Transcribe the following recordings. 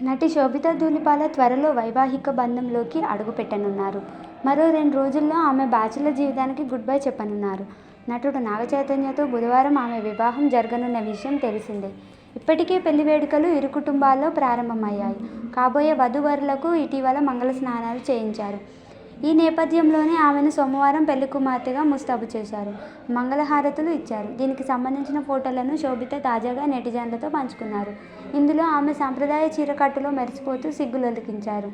నటి శోభిత ధూళిపాల త్వరలో వైవాహిక బంధంలోకి అడుగుపెట్టనున్నారు. మరో 2 రోజుల్లో ఆమె బ్యాచిలర్ జీవితానికి గుడ్ బై చెప్పనున్నారు. నటుడు నాగచైతన్యతో బుధవారం ఆమె వివాహం జరగనున్న విషయం తెలిసిందే. ఇప్పటికే పెళ్లి వేడుకలు ఇరు కుటుంబాల్లో ప్రారంభమయ్యాయి. కాబోయే వధూవరులకు ఇటీవల మంగళ స్నానాలు చేయించారు. ఈ నేపథ్యంలోనే ఆమెను సోమవారం పెళ్లి కుమార్తెగా ముస్తాబు చేశారు. మంగళహారతులు ఇచ్చారు. దీనికి సంబంధించిన ఫోటోలను శోభిత తాజాగా నెటిజన్లతో పంచుకున్నారు. ఇందులో ఆమె సంప్రదాయ చీరకట్టులో మెరిసిపోతూ సిగ్గులొలికించారు.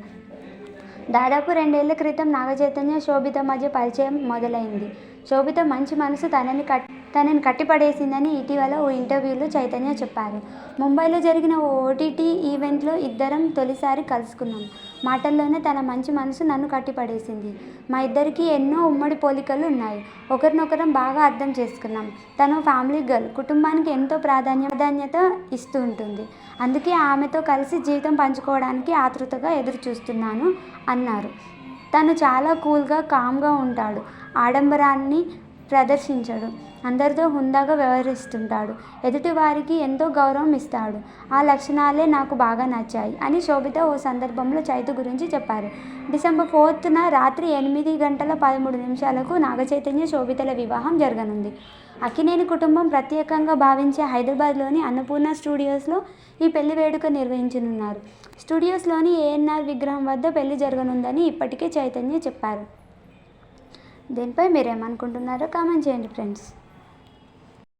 దాదాపు 2 ఏళ్ల క్రితం నాగచైతన్య, శోభిత మధ్య పరిచయం మొదలైంది. శోభిత మంచి మనసు తనని కట్టిపడేసిందని ఇటీవల ఓ ఇంటర్వ్యూలో చైతన్య చెప్పారు. ముంబైలో జరిగిన ఓ ఓటీటీ ఈవెంట్లో ఇద్దరం తొలిసారి కలుసుకున్నాం. మాటల్లోనే తన మంచి మనసు నన్ను కట్టిపడేసింది. మా ఇద్దరికీ ఎన్నో ఉమ్మడి పోలికలు ఉన్నాయి. ఒకరినొకరం బాగా అర్థం చేసుకున్నాం. తను ఫ్యామిలీ గర్ల్, కుటుంబానికి ఎంతో ప్రాధాన్యత ఇస్తూ ఉంటుంది. అందుకే ఆమెతో కలిసి జీవితం పంచుకోవడానికి ఆతృతగా ఎదురుచూస్తున్నాను అన్నారు. తను చాలా కూల్గా, కామ్గా ఉంటాడు. ఆడంబరాన్ని ప్రదర్శించడు. అందరితో హుందాగా వ్యవహరిస్తుంటాడు. ఎదుటి వారికి ఎంతో గౌరవం ఇస్తాడు. ఆ లక్షణాలే నాకు బాగా నచ్చాయి అని శోభిత ఓ సందర్భంలో చైతు గురించి చెప్పారు. డిసెంబర్ 4న రాత్రి 8:13 నాగచైతన్య, శోభితల వివాహం జరగనుంది. అక్కినేని కుటుంబం ప్రత్యేకంగా భావించే హైదరాబాద్లోని అన్నపూర్ణ స్టూడియోస్లో ఈ పెళ్లి వేడుక నిర్వహించనున్నారు. స్టూడియోస్లోని ఏఎన్నార్ విగ్రహం వద్ద పెళ్లి జరగనుందని ఇప్పటికే చైతన్య చెప్పారు. దీనిపై మీరేమనుకుంటున్నారో కామెంట్ చేయండి ఫ్రెండ్స్.